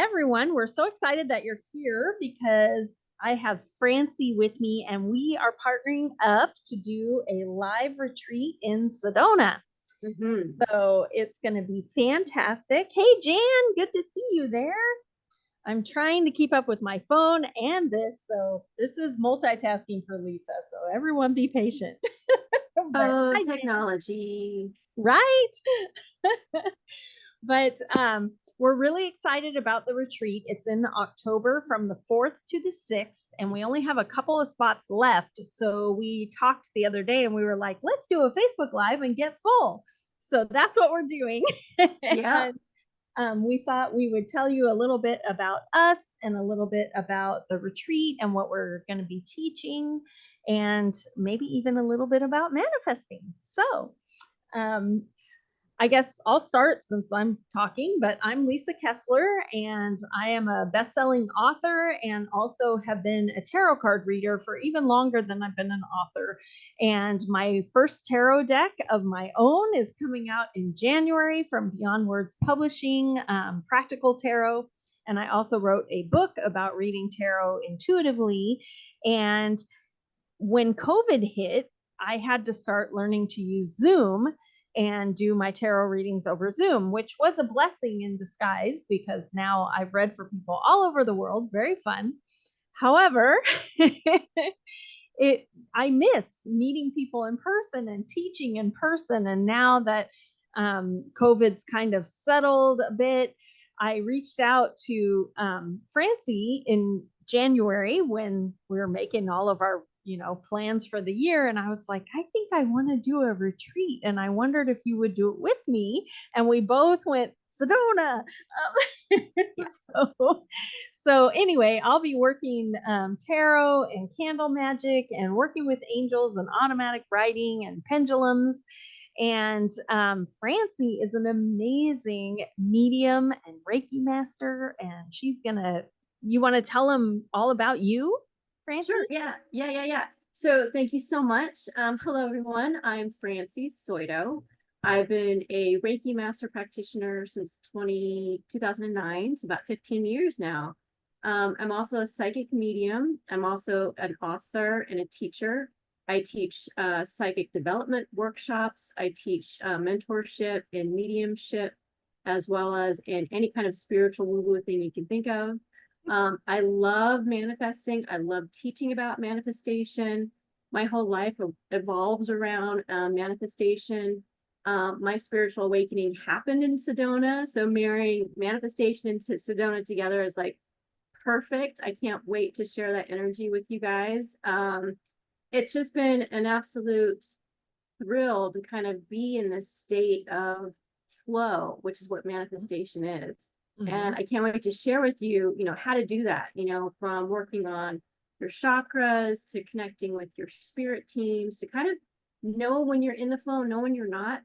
everyone. We're so excited that you're here because I have Francie with me and we are partnering up to do a live retreat in Sedona. Hmm. So it's going to be fantastic. Hey, Jan, good to see you there. I'm trying to keep up with my phone and this. So this is multitasking for Lisa. So everyone be patient. But Oh, hi, Jan. technology. Right? But we're really excited about the retreat. It's in October from the 4th to the 6th, and we only have a couple of spots left. So we talked the other day and we were like, let's do a Facebook Live and get full. So that's what we're doing. Yeah. And we thought we would tell you a little bit about us and a little bit about the retreat and what we're going to be teaching, and maybe even a little bit about manifesting. So, um, I guess I'll start since I'm talking, but I'm Lisa Kessler, and I am a best-selling author and also have been a tarot card reader for even longer than I've been an author. And my first tarot deck of my own is coming out in January from Beyond Words Publishing, Practical Tarot. And I also wrote a book about reading tarot intuitively. And when COVID hit, I had to start learning to use Zoom and do my tarot readings over Zoom, which was a blessing in disguise because now I've read for people all over the world. Very fun. However, it I miss meeting people in person and teaching in person. And now that COVID's kind of settled a bit, I reached out to Francie in January when we were making all of our plans for the year, and I was like, I think I want to do a retreat, and I wondered if you would do it with me. And we both went Sedona. Yeah. so so anyway, I'll be working tarot and candle magic and working with angels and automatic writing and pendulums. And Francie is an amazing medium and Reiki master, and she's gonna. You want to tell them all about you, Sure. Francie? Yeah. So thank you so much. Hello, everyone. I'm Francie Soito. I've been a Reiki master practitioner since 2009. It's about 15 years now. I'm also a psychic medium. I'm also an author and a teacher. I teach psychic development workshops. I teach mentorship and mediumship, as well as in any kind of spiritual woo-woo thing you can think of. I love manifesting. I love teaching about manifestation. My whole life evolves around manifestation. My spiritual awakening happened in Sedona. So marrying manifestation and Sedona together is like perfect. I can't wait to share that energy with you guys. It's just been an absolute thrill to kind of be in this state of flow, which is what manifestation is. Mm-hmm. And I can't wait to share with you, how to do that, from working on your chakras to connecting with your spirit teams to kind of know when you're in the flow, know when you're not,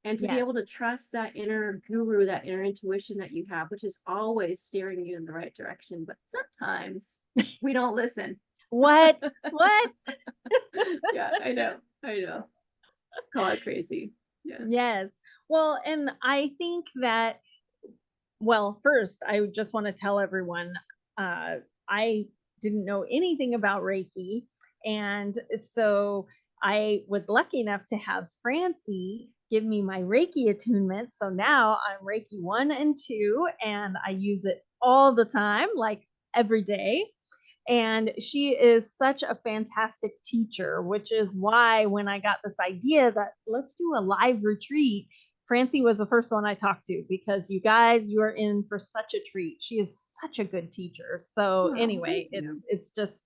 and to be Yes. able to trust that inner guru, that inner intuition that you have, which is always steering you in the right direction. But sometimes we don't listen. What? What? Yeah, I know. Call it crazy. Yeah. Yes. Well, and I think that, well, first, I just want to tell everyone I didn't know anything about Reiki. And so I was lucky enough to have Francie give me my Reiki attunement. So now I'm Reiki 1 and 2, and I use it all the time, like every day. And she is such a fantastic teacher, which is why when I got this idea that let's do a live retreat, Francie was the first one I talked to because you guys, you are in for such a treat. She is such a good teacher. So Oh, anyway, thank you. it's just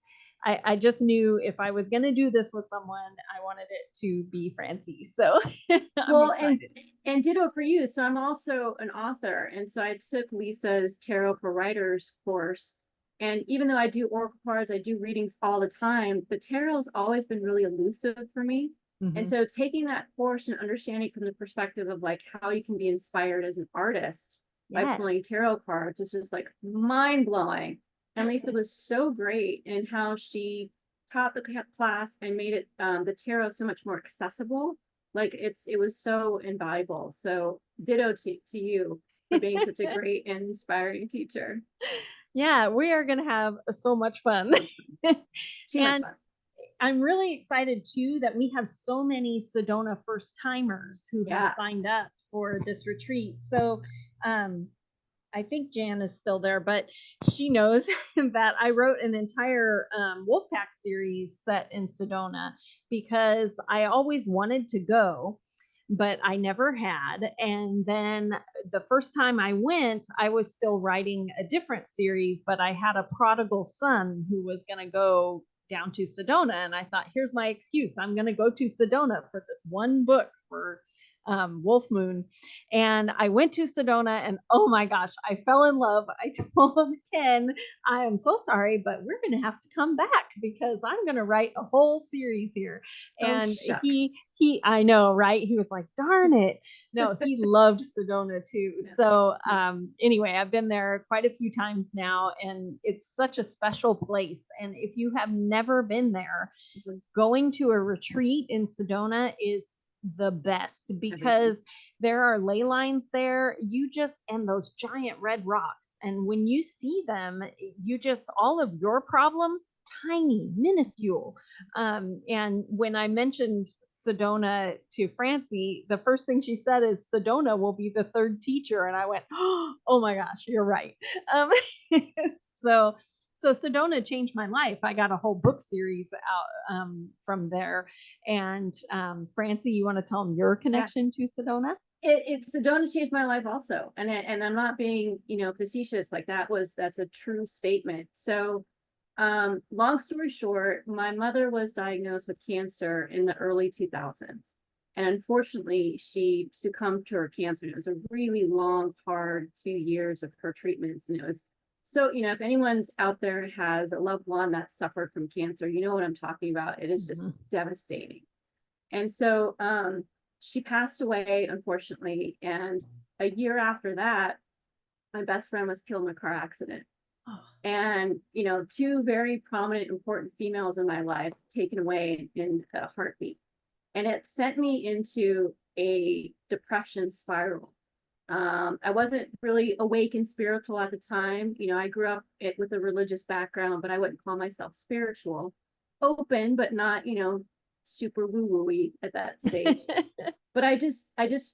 I just knew if I was gonna do this with someone, I wanted it to be Francie. So I'm Well, and excited. and ditto for you. So I'm also an author, and so I took Lisa's Tarot for Writers course. And even though I do oracle cards, I do readings all the time, the tarot's always been really elusive for me. And Mm-hmm. so taking that course and understanding from the perspective of like how you can be inspired as an artist by Yes. pulling tarot cards is just like mind blowing. And Lisa was so great in how she taught the class and made it the tarot so much more accessible. Like it was so invaluable. So ditto to you. for being such a great and inspiring teacher. Yeah, we are going to have so much fun. So much fun. Too much And fun. I'm really excited too that we have so many Sedona first timers who have Yeah. signed up for this retreat. So, um, I think Jan is still there, but she knows that I wrote an entire Wolfpack series set in Sedona because I always wanted to go, but I never had. And then the first time I went, I was still writing a different series, but I had a prodigal son who was going to go down to Sedona. And I thought, here's my excuse. I'm going to go to Sedona for this one book for Wolf Moon. And I went to Sedona and oh my gosh, I fell in love. I told Ken, I am so sorry, but we're going to have to come back because I'm going to write a whole series here. Oh, And shucks. I know, right? He was like, darn it. No, he loved Sedona too. Yeah. So, anyway, I've been there quite a few times now and it's such a special place. And if you have never been there, going to a retreat in Sedona is the best because there are ley lines there. You just, and those giant red rocks. And when you see them, you just, all of your problems, tiny, minuscule. And when I mentioned Sedona to Francie, the first thing she said is Sedona will be the third teacher. And I went, oh my gosh, you're right. Um, so so Sedona changed my life. I got a whole book series out from there. And Francie, you want to tell them your connection to Sedona? Sedona changed my life also, and I'm not being facetious. Like that's a true statement. So, long story short, my mother was diagnosed with cancer in the early 2000s, and unfortunately, she succumbed to her cancer. It was a really long, hard few years of her treatments, and it was so if anyone's out there has a loved one that suffered from cancer, you know what I'm talking about. It is just devastating. And so she passed away, unfortunately. And a year after that, my best friend was killed in a car accident. Oh. And, two very prominent, important females in my life taken away in a heartbeat. And it sent me into a depression spiral. I wasn't really awake and spiritual at the time. I grew up with a religious background, but I wouldn't call myself spiritual. Open, but not, super woo-woo-y at that stage. But I just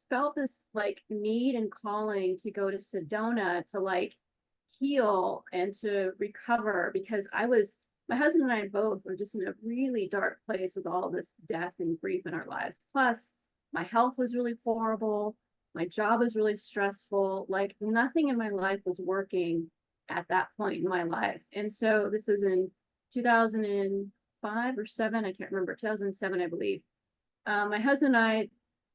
felt this like need and calling to go to Sedona to like heal and to recover because my husband and I both were just in a really dark place with all this death and grief in our lives. Plus, my health was really horrible. My job was really stressful. Like nothing in my life was working at that point in my life. And so this was in 2005 or 7, I can't remember, 2007, I believe. My husband and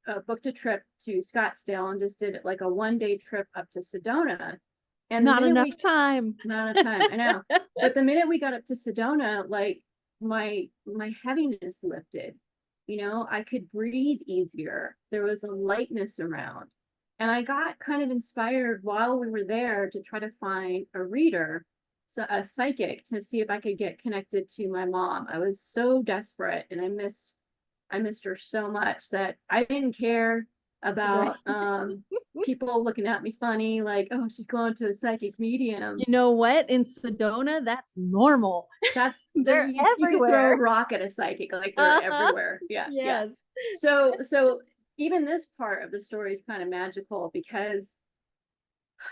I booked a trip to Scottsdale and just did like a 1-day trip up to Sedona. And not enough time. Not enough time, I know. But the minute we got up to Sedona, like my heaviness lifted. I could breathe easier. There was a lightness around. And I got kind of inspired while we were there to try to find a reader, so a psychic, to see if I could get connected to my mom. I was so desperate and I missed her so much that I didn't care about people looking at me funny, like, oh, she's going to a psychic medium. You know what? In Sedona, that's normal. They're everywhere. You could throw a rock at a psychic, like they're everywhere. Yeah. Yes. Yeah. So even this part of the story is kind of magical because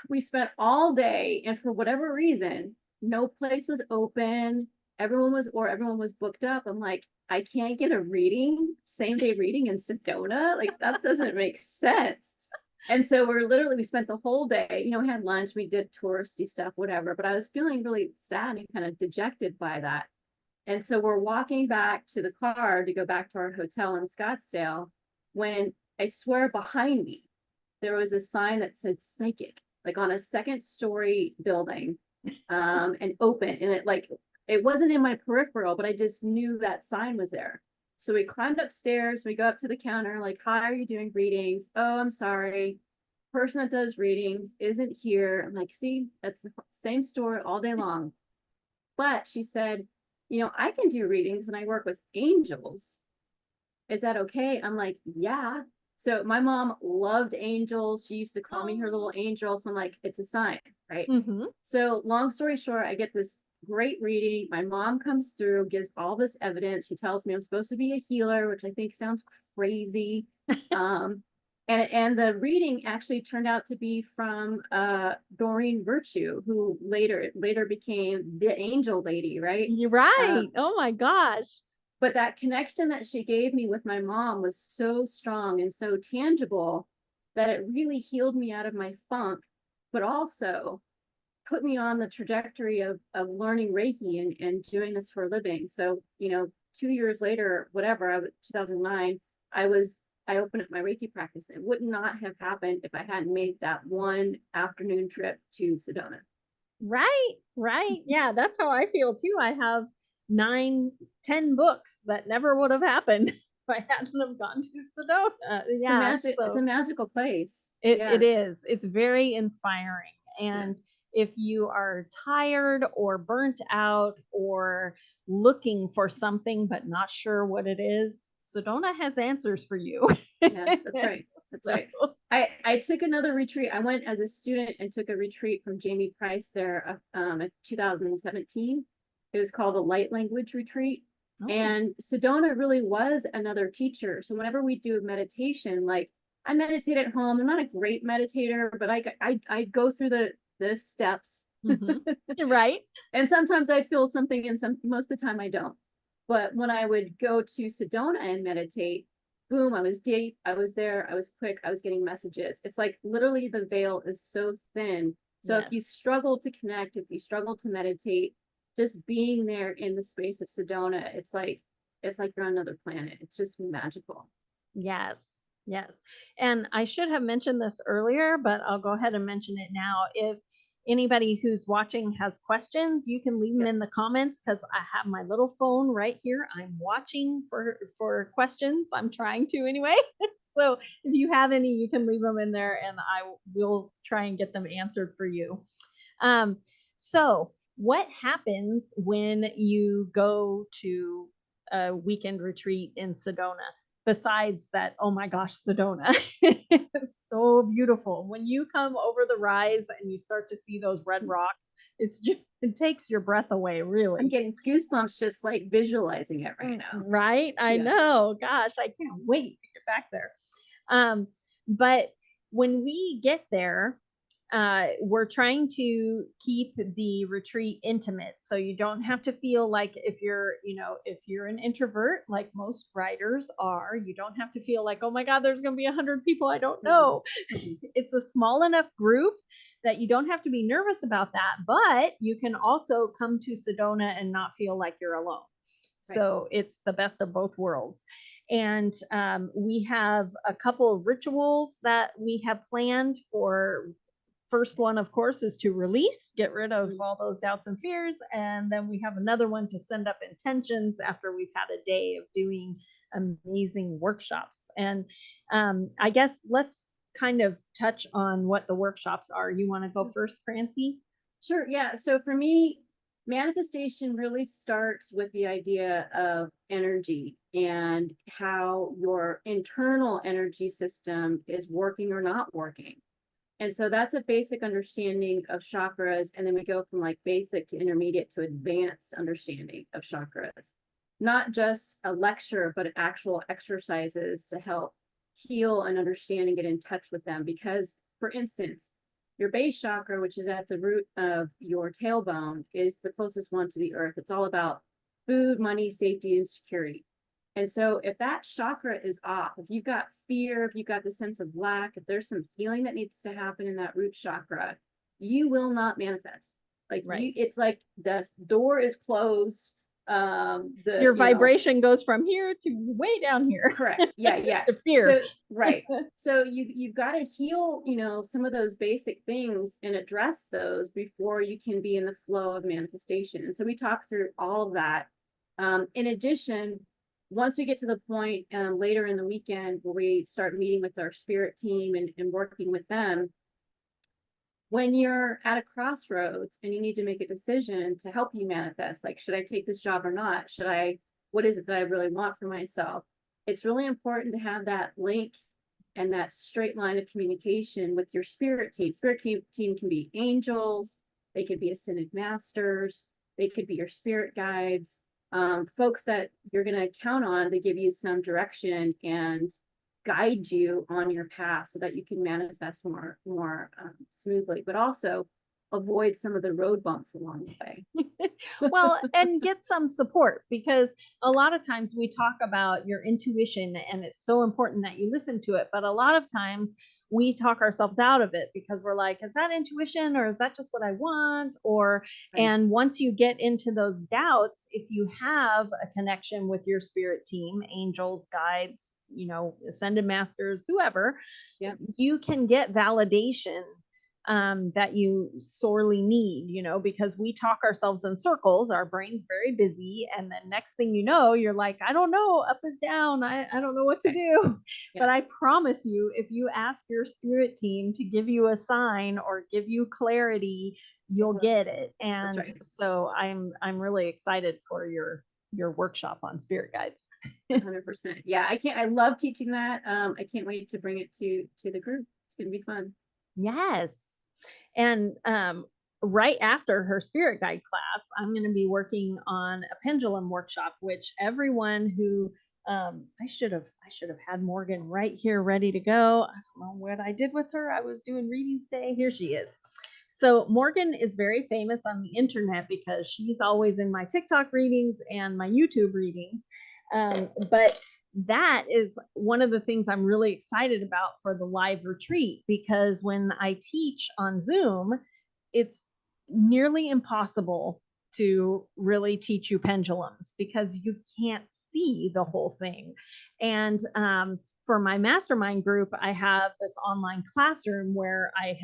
we spent all day, and for whatever reason, no place was open. Everyone was booked up. I'm like, I can't get a same day reading in Sedona. Like that doesn't make sense. And so we spent the whole day, we had lunch, we did touristy stuff, whatever, but I was feeling really sad and kind of dejected by that. And so we're walking back to the car to go back to our hotel in Scottsdale when I swear behind me, there was a sign that said psychic, like on a second-story building, and open. And it wasn't in my peripheral, but I just knew that sign was there. So we climbed upstairs, we go up to the counter, like, hi, are you doing readings? Oh, I'm sorry. Person that does readings isn't here. I'm like, see, that's the same story all day long. But she said, I can do readings and I work with angels. Is that okay? I'm like, yeah. So my mom loved angels. She used to call me her little Oh. angel. So I'm like, it's a sign, right? Mhm. So long story short, I get this great reading. My mom comes through, gives all this evidence. She tells me I'm supposed to be a healer, which I think sounds crazy. Um, and the reading actually turned out to be from Doreen Virtue, who later became the angel lady, right? You're Uh, right. Oh my gosh. but that connection that she gave me with my mom was so strong and so tangible that it really healed me out of my funk, but also put me on the trajectory of learning Reiki and doing this for a living. So, 2 years later, whatever, 2009, I was, I opened up my Reiki practice. It would not have happened if I hadn't made that one afternoon trip to Sedona. Right, right. Yeah, that's how I feel too. I have 9, 10 books that never would have happened if I hadn't have gone to Sedona. Yeah, It's a so magical place. it Yeah. is. It's very inspiring. Yeah. And if you are tired or burnt out or looking for something but not sure what it is, Sedona has answers for you. Yeah, that's right. That's So, right. I took another retreat. I went as a student and took a retreat from Jamie Price there in 2017. It was called a light language retreat. oh, And Sedona really was another teacher. So whenever we do meditation, like I meditate at home. I'm not a great meditator, but I go through the steps. mhm. You're right. And sometimes I feel something and most of the time I don't. But when I would go to Sedona and meditate, boom, I was deep, I was there, I was quick, I was getting messages. It's like literally the veil is so thin. So if Yes. you struggle to connect, if you struggle to meditate, just being there in the space of Sedona, it's like you're on another planet. It's just magical. Yes. Yes. And I should have mentioned this earlier, but I'll go ahead and mention it now. If anybody who's watching has questions, you can leave them in the Yes. comments because I have my little phone right here. I'm watching for questions. I'm trying to anyway. So if you have any, you can leave them in there and I will try and get them answered for you. Um, so what happens when you go to a weekend retreat in Sedona? Besides that, oh my gosh, Sedona is so beautiful. When you come over the rise and you start to see those red rocks, it takes your breath away, I'm really. getting goosebumps just like visualizing it right now. Right? I Yeah. know. Gosh, I can't wait to get back there. Um, but when we get there, we're trying to keep the retreat intimate. So you don't have to feel like if you're an introvert, like most writers are, you don't have to feel like, oh my God, there's going to be 100 people I don't Mhm. know. Mhm. It's a small enough group that you don't have to be nervous about that, but you can also come to Sedona and not feel like you're alone. Right. So it's the best of both worlds. And we have a couple of rituals that we have planned for. First one, of course, is to release, get rid of Mhm. all those doubts and fears. And then we have another one to send up intentions after we've had a day of doing amazing workshops. And I guess let's kind of touch on what the workshops are. You want to go first, Francie? Sure. Yeah. So for me, manifestation really starts with the idea of energy and how your internal energy system is working or not working. And so that's a basic understanding of chakras. And then we go from like basic to intermediate to advanced understanding of chakras. Not just a lecture, but actual exercises to help heal and understand and get in touch with them. Because, for instance, your base chakra, which is at the root of your tailbone, is the closest one to the earth. It's all about food, money, safety, and security. And so if that chakra is off, if you've got fear, if you've got the sense of lack, if there's some healing that needs to happen in that root chakra, you will not manifest. Like Right. it's like the door is closed. The Your vibration goes from here to way down here. correct. Yeah, yeah. To fear. So right. So you've got to heal, some of those basic things and address those before you can be in the flow of manifestation. And so we talk through all of that. In addition, once we get to the point later in the weekend where we start meeting with our spirit team and working with them, when you're at a crossroads and you need to make a decision to help you manifest, like, should I take this job or not? What is it that I really want for myself? It's really important to have that link and that straight line of communication with your spirit team. Team can be angels, they could be ascended masters, they could be your spirit guides, folks that you're going to count on to give you some direction and guide you on your path so that you can manifest more smoothly, but also avoid some of the road bumps along the way. Well, and get some support, because a lot of times we talk about your intuition and it's so important that you listen to it. But a lot of times we talk ourselves out of it because we're like, is that intuition or is that just what I want? Or, Right. and once you get into those doubts, if you have a connection with your spirit team, angels, guides, ascended masters, whoever, Yep. you can get validation that you sorely need, because we talk ourselves in circles, our brain's very busy. And then next thing you know, you're like, I don't know, up is down. I don't know what to do. Yeah. But I promise you, if you ask your spirit team to give you a sign or give you clarity, you'll get it. And right. so I'm really excited for your workshop on spirit guides. 100%. Yeah, I love teaching that. I can't wait to bring it to the group. It's gonna be fun. Yes. And right after her spirit guide class, I'm going to be working on a pendulum workshop, which everyone who I should have had Morgan right here ready to go. I don't know what I did with her. I was doing readings day. Here she is. So Morgan is very famous on the internet because she's always in my TikTok readings and my YouTube readings. But that is one of the things I'm really excited about for the live retreat, because when I teach on Zoom, it's nearly impossible to really teach you pendulums because you can't see the whole thing. And for my mastermind group, I have this online classroom where I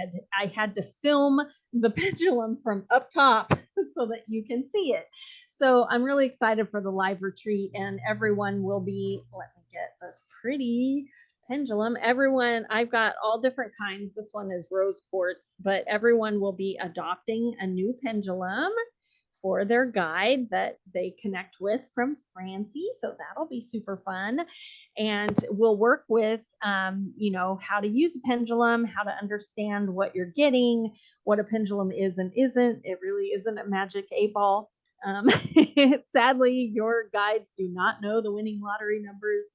had to film the pendulum from up top so that you can see it. So I'm really excited for the live retreat, and everyone will be, let me get this pretty pendulum. Everyone, I've got all different kinds. This one is rose quartz, but everyone will be adopting a new pendulum for their guide that they connect with from Francie. So that'll be super fun. And we'll work with, how to use a pendulum, how to understand what you're getting, what a pendulum is and isn't. It really isn't a magic 8-ball. Sadly, your guides do not know the winning lottery numbers.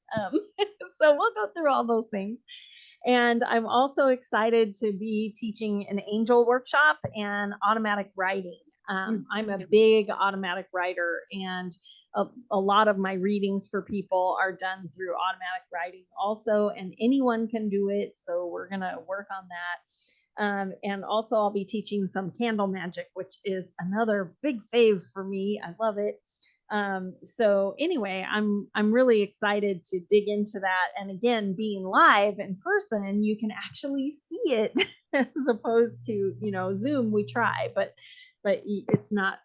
So we'll go through all those things. And I'm also excited to be teaching an angel workshop and automatic writing. I'm a big automatic writer, and a lot of my readings for people are done through automatic writing also, and anyone can do it. So we're going to work on that. And also I'll be teaching some candle magic, which is another big fave for me. I love it. So anyway, I'm really excited to dig into that. And again, being live in person, you can actually see it as opposed to, Zoom, we try, but it's not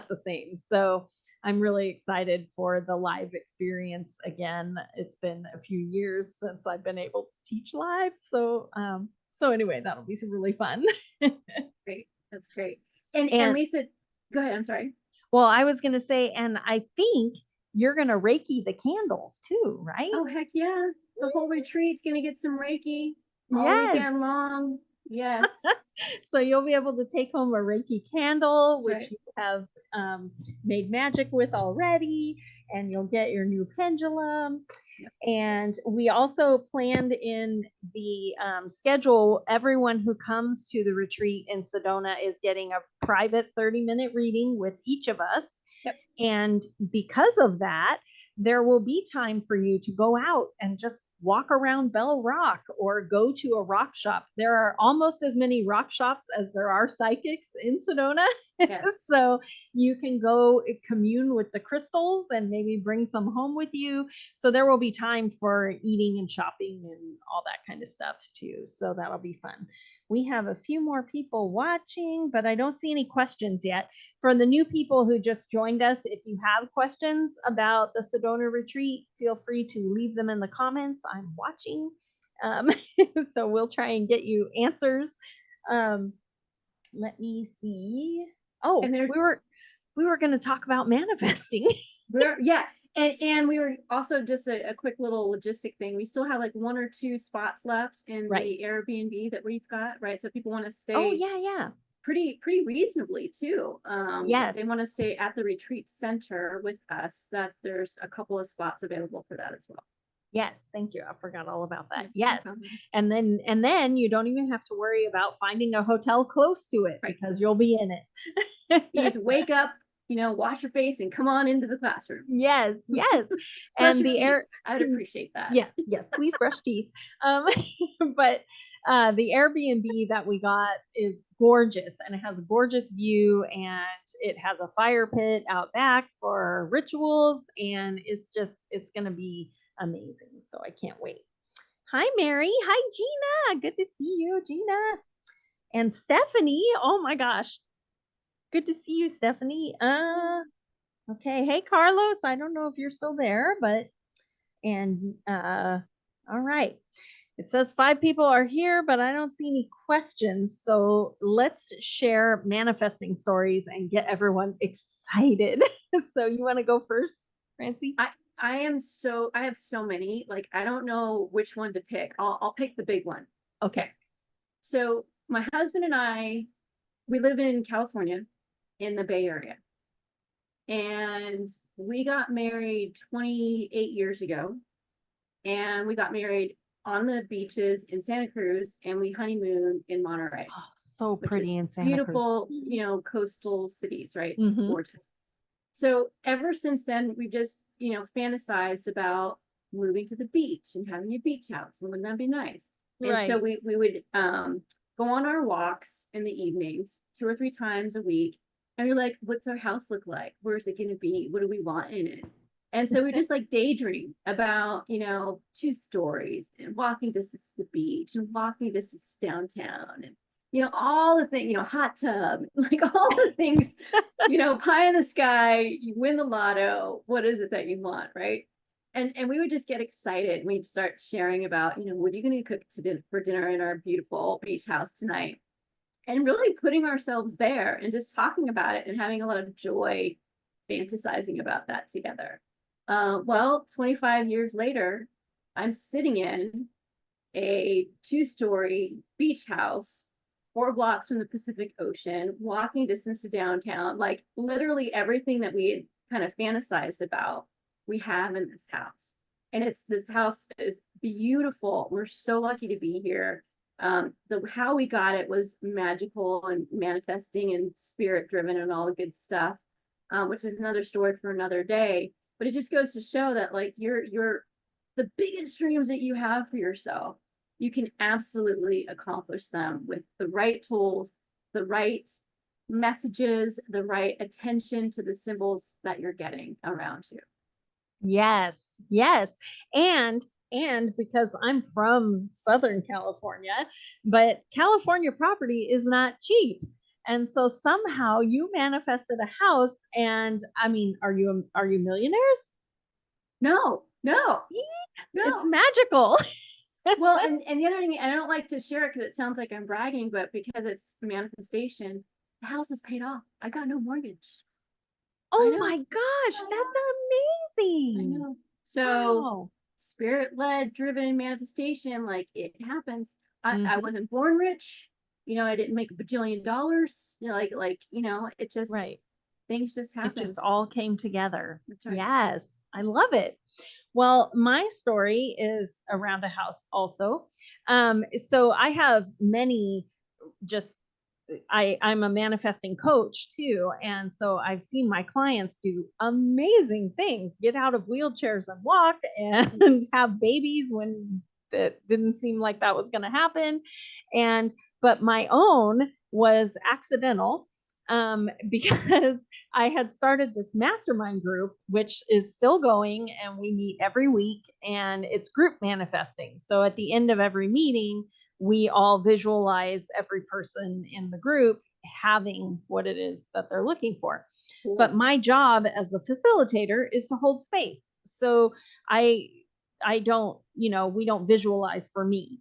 the same. So I'm really excited for the live experience again. It's been a few years since I've been able to teach live. So anyway, that'll be really fun. Great. That's great. And Lisa, go ahead. I'm sorry. Well, I was going to say, and I think you're going to Reiki the candles too, right? Oh, heck yeah. The whole retreat's going to get some Reiki all Yes. weekend long. Yes. So you'll be able to take home a Reiki candle, That's which right. you have made magic with already, and you'll get your new pendulum. Yep. And we also planned in the schedule, everyone who comes to the retreat in Sedona is getting a private 30-minute reading with each of us. Yep. And because of that, there will be time for you to go out and just walk around Bell Rock or go to a rock shop. There are almost as many rock shops as there are psychics in Sedona. Yes. So you can go commune with the crystals and maybe bring some home with you. So there will be time for eating and shopping and all that kind of stuff too. So that'll be fun. We have a few more people watching, but I don't see any questions yet. For the new people who just joined us, if you have questions about the Sedona retreat, feel free to leave them in the comments. I'm watching. So we'll try and get you answers. Let me see. Oh, we were going to talk about manifesting. Yeah. And we were also just a quick little logistic thing. We still have like 1 or 2 spots left in Right. the Airbnb that we've got, right? So if people want to Oh, stay yeah, yeah. pretty reasonably too. If Yes. they want to stay at the retreat center with us, that there's a couple of spots available for that as well. Yes, thank you. I forgot all about that. Yeah, no Yes. problem. And then you don't even have to worry about finding a hotel close to it Right. because you'll be in it. You just wake up, wash your face and come on into the classroom. Yes, yes. Brush And your the teeth. air I would appreciate that. Yes, yes, please brush teeth. Um, but the Airbnb that we got is gorgeous and it has a gorgeous view and it has a fire pit out back for rituals and it's going to be amazing. So I can't wait. Hi, Mary. Hi, Gina. Good to see you, Gina. And Stephanie. Oh my gosh. Good to see you, Stephanie. Okay. Hey, Carlos. I don't know if you're still there, but and all right. It says 5 people are here, but I don't see any questions. So let's share manifesting stories and get everyone excited. So you want to go first, Francie? I have so many, like I don't know which one to pick. I'll pick the big one. Okay. So my husband and I, we live in California in the Bay Area. And we got married 28 years ago. And we got married on the beaches in Santa Cruz and we honeymooned in Monterey, Oh, so which pretty is in Santa Cruz. beautiful, coastal cities, right? It's Mhm. gorgeous. So ever since then, we've just, fantasized about moving to the beach and having a beach house. Wouldn't that be nice? And so Right. we would go on our walks in the evenings 2 or 3 times a week. And we're like, what's our house look like? Where's it going to be? What do we want in it? And so we just like daydream about, 2 stories and walking distance to the beach and walking distance downtown and, all the things, hot tub, like all the things, pie in the sky, you win the lotto. What is it that you want? Right. And we would just get excited. We'd start sharing about, what are you going to cook for dinner in our beautiful beach house tonight? And really putting ourselves there and just talking about it and having a lot of joy fantasizing about that together. Well, 25 years later, I'm sitting in a 2-story beach house 4 blocks from the Pacific Ocean, walking distance to downtown, like literally everything that we had kind of fantasized about, we have in this house. And this house is beautiful. We're so lucky to be here. How we got it was magical and manifesting and spirit driven and all the good stuff, which is another story for another day. But it just goes to show that like you're the biggest dreams that you have for yourself, you can absolutely accomplish them with the right tools, the right messages, the right attention to the symbols that you're getting around you. Yes, yes. And because I'm from Southern California, but California property is not cheap. And so somehow you manifested a house and I mean, are you millionaires? No, no, It's no. magical. Well, and the other thing, I don't like to share it because it sounds like I'm bragging, but because it's manifestation, the house is paid off. I got no mortgage. I Oh know. my gosh, that's I amazing. know. So Wow. spirit led driven manifestation, like it happens. I Hmm. wasn't born rich, I didn't make $1 bajillion, it just Right. things just It happen. just all came together. That's right. Yes, I love it. Well, my story is around a house also. So I have many just I'm a manifesting coach too. And so I've seen my clients do amazing things, get out of wheelchairs and walk and have babies when it didn't seem like that was going to happen. And, but my own was accidental because I had started this mastermind group, which is still going, and we meet every week, and it's group manifesting. So at the end of every meeting, we all visualize every person in the group having what it is that they're looking for. Cool. But my job as the facilitator is to hold space. So I don't, we don't visualize for me.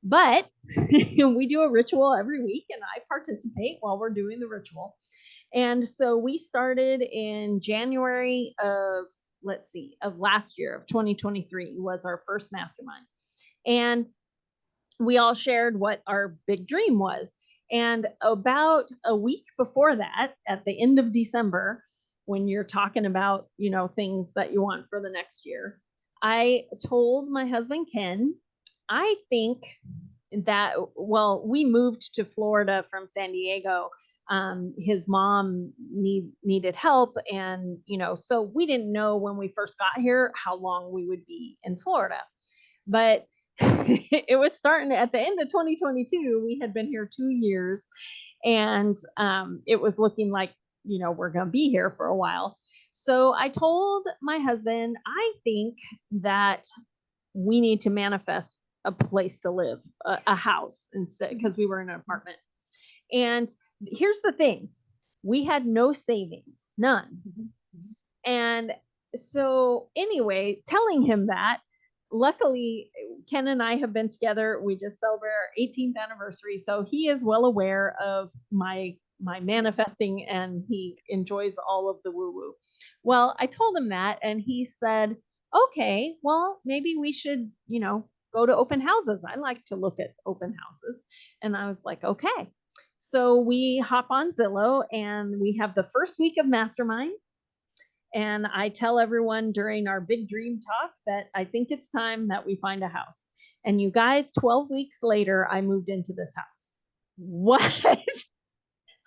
But we do a ritual every week and I participate while we're doing the ritual. And so we started in January of let's see, of last year of 2023 was our first mastermind. And we all shared what our big dream was. And about a week before that, at the end of December, when you're talking about, things that you want for the next year, I told my husband, Ken, I think that, well, we moved to Florida from San Diego. His mom needed help. And, so we didn't know when we first got here how long we would be in Florida. But it was starting at the end of 2022. We had been here 2 years, and it was looking like, we're going to be here for a while. So I told my husband, I think that we need to manifest a place to live, a house instead, because we were in an apartment. And here's the thing, we had no savings, none. And so, anyway, telling him that, luckily, Ken and I have been together. We just celebrated our 18th anniversary. So he is well aware of my manifesting, and he enjoys all of the woo-woo. Well, I told him that, and he said, okay, well, maybe we should, go to open houses. I like to look at open houses. And I was like, okay. So we hop on Zillow, and we have the first week of mastermind. And I tell everyone during our big dream talk that I think it's time that we find a house. And you guys, 12 weeks later, I moved into this house. What?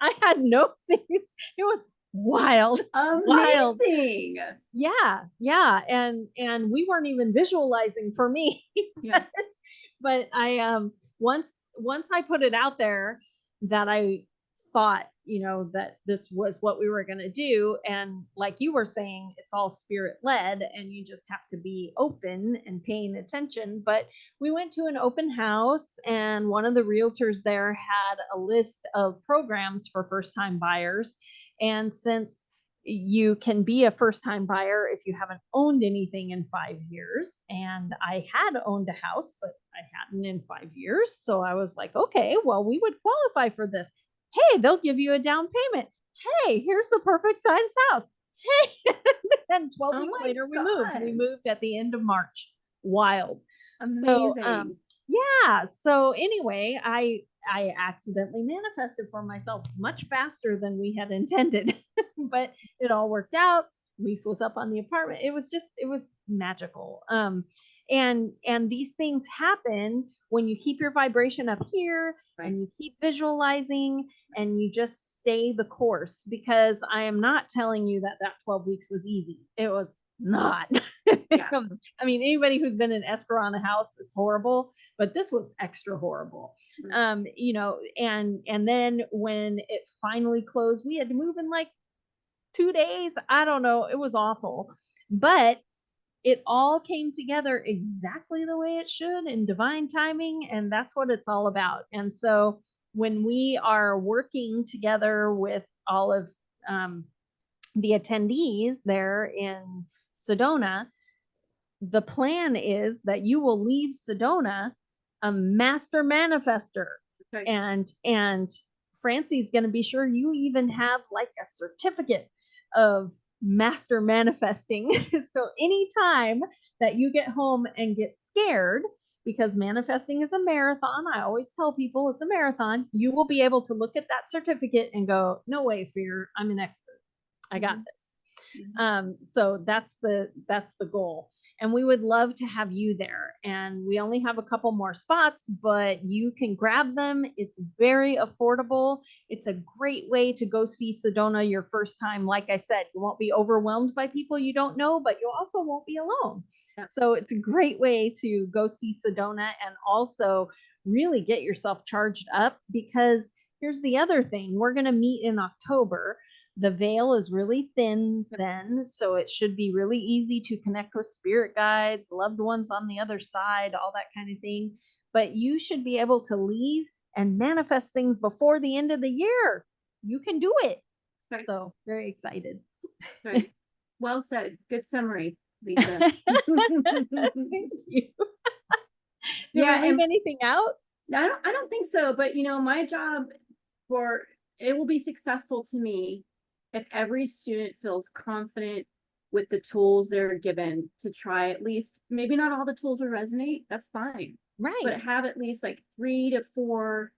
I had no things. It was wild. Wild. Amazing. Yeah. And we weren't even visualizing for me. Yeah. But I once I put it out there that I thought, that this was what we were going to do. And like you were saying, it's all spirit led, and you just have to be open and paying attention. But we went to an open house, and one of the realtors there had a list of programs for first time buyers. And since you can be a first time buyer if you haven't owned anything in 5 years, and I had owned a house, but I hadn't in 5 years. So I was like, okay, well, we would qualify for this. Hey, they'll give you a down payment. Hey, here's the perfect size house. Hey, and 12 weeks later, we moved. We moved at the end of March. Wild. Amazing. So, yeah. So anyway, I accidentally manifested for myself much faster than we had intended, but it all worked out. Lease was up on the apartment. It was magical. And these things happen when you keep your vibration up here, right, and you keep visualizing, and you just stay the course, because I am not telling you that 12 weeks was easy. It was not. Yeah. I mean, anybody who's been in escrow on a house, it's horrible, but this was extra horrible. And then when it finally closed, we had to move in like 2 days. I don't know. It was awful, but it all came together exactly the way it should in divine timing. And that's what it's all about. And so when we are working together with all of the attendees there in Sedona, the plan is that you will leave Sedona a master manifester. Okay. And Francie's going to be sure you even have like a certificate of master manifesting. So anytime that you get home and get scared, because manifesting is a marathon, I always tell people it's a marathon, you will be able to look at that certificate and go, no way, fear, I'm an expert. I got this. So that's the goal. And we would love to have you there. And we only have a couple more spots, but you can grab them. It's very affordable. It's a great way to go see Sedona your first time. Like I said, you won't be overwhelmed by people you don't know, but you also won't be alone. Yeah. So it's a great way to go see Sedona and also really get yourself charged up, because here's the other thing. We're going to meet in October. The veil is really thin then, so it should be really easy to connect with spirit guides, loved ones on the other side, all that kind of thing. But you should be able to leave and manifest things before the end of the year. You can do it. Right. So very excited. Right. Well said. Good summary, Lisa. Thank you. Did we leave anything out? I don't think so. But my job it will be successful to me if every student feels confident with the tools they're given to try at least, maybe not all the tools will resonate, that's fine. Right. But have at least like 3 to 4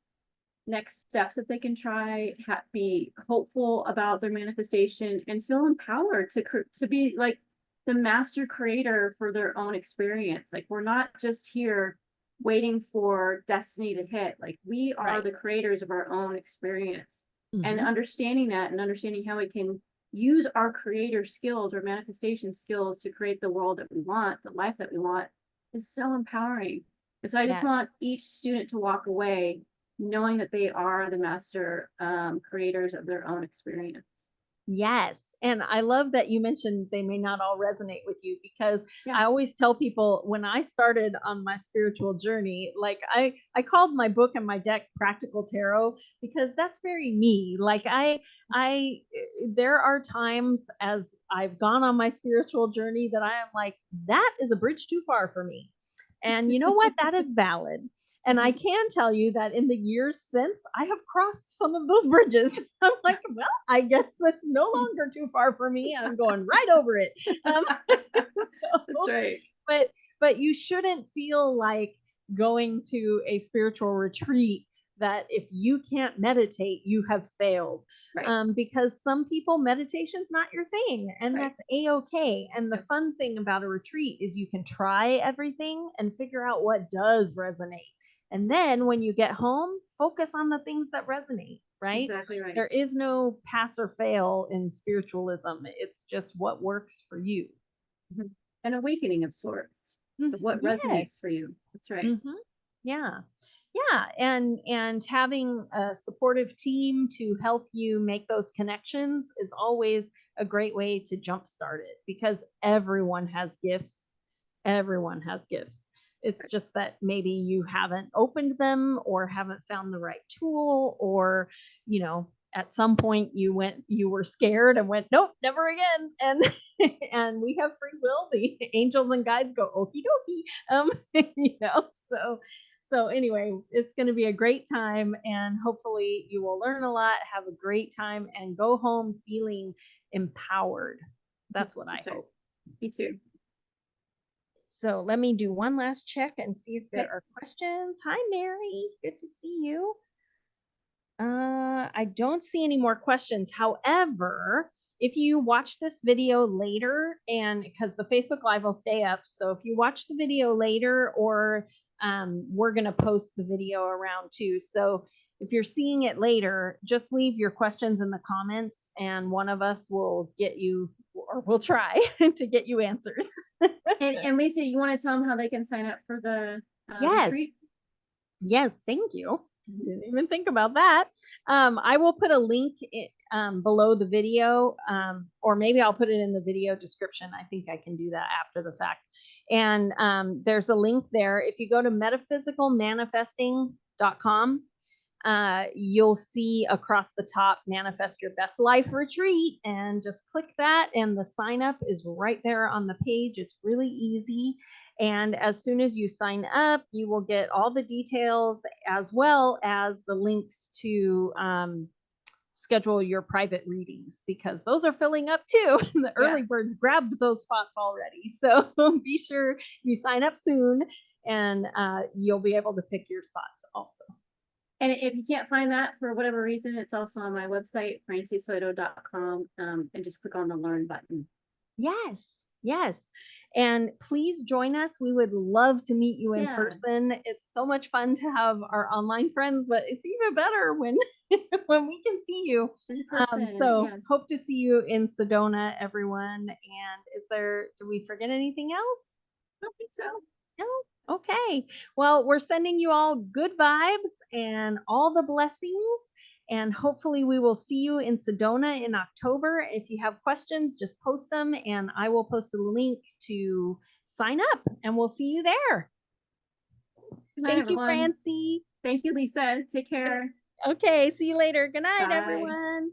next steps that they can try, be hopeful about their manifestation, and feel empowered to be like the master creator for their own experience. Like, we're not just here waiting for destiny to hit. Like, we are Right. the creators of our own experience. And Mhm. understanding that, and understanding how we can use our creator skills or manifestation skills to create the world that we want, the life that we want, is so empowering. And so I just Yes. want each student to walk away knowing that they are the master creators of their own experience. Yes. And I love that you mentioned they may not all resonate with you, because Yeah. I always tell people when I started on my spiritual journey, like I called my book and my deck Practical Tarot, because that's very me. Like I there are times as I've gone on my spiritual journey that I am like, that is a bridge too far for me. And you know what? That is valid. And I can tell you that in the years since, I have crossed some of those bridges. I'm like, well, I guess that's no longer too far for me. I'm going right over it. That's So, right. but you shouldn't feel like going to a spiritual retreat that if you can't meditate, you have failed. Right. Because some people, meditation's not your thing, and Right. that's a-okay. And the fun thing about a retreat is you can try everything and figure out what does resonate. And then when you get home, focus on the things that resonate, right? Exactly right. There is no pass or fail in spiritualism. It's just what works for you. Mhm. An awakening of sorts, of what Yes. resonates for you. That's right. Mm-hmm. Yeah. Yeah. And having a supportive team to help you make those connections is always a great way to jumpstart it, because everyone has gifts. Everyone has gifts. It's just that maybe you haven't opened them or haven't found the right tool, or, at some point you were scared and went, nope, never again. And and we have free will. The angels and guides go, okie dokie. So anyway, it's going to be a great time, and hopefully you will learn a lot, have a great time, and go home feeling empowered. That's what I That's right. hope. Me too. So let me do one last check and see if there Okay. are questions. Hi, Mary. Good to see you. I don't see any more questions. However, if you watch this video later, and because the Facebook Live will stay up, so if you watch the video later, or we're going to post the video around too. So if you're seeing it later, just leave your questions in the comments, and one of us will get you, or we'll try to get you answers. And Lisa, you want to tell them how they can sign up for the Yes. retreat? Yes, thank you. Didn't even think about that. I will put a link below the video, or maybe I'll put it in the video description. I think I can do that after the fact. And there's a link there. If you go to metaphysicalmanifesting.com, you'll see across the top Manifest Your Best Life Retreat, and just click that, and the sign up is right there on the page. It's really easy. And as soon as you sign up, you will get all the details, as well as the links to schedule your private readings, because those are filling up too. The early birds grabbed those spots already. So be sure you sign up soon, and you'll be able to pick your spots also. And if you can't find that for whatever reason, it's also on my website, franciesoito.com, and just click on the Learn button. Yes, yes. And please join us. We would love to meet you in person. It's so much fun to have our online friends, but it's even better when when we can see you. In person. So hope to see you in Sedona, everyone. And do we forget anything else? I don't think so. No? Okay. Well, we're sending you all good vibes and all the blessings. And hopefully we will see you in Sedona in October. If you have questions, just post them, and I will post a link to sign up, and we'll see you there. Thank you, Francie. Thank you, Lisa. Take care. Okay. See you later. Good night, Bye. everyone.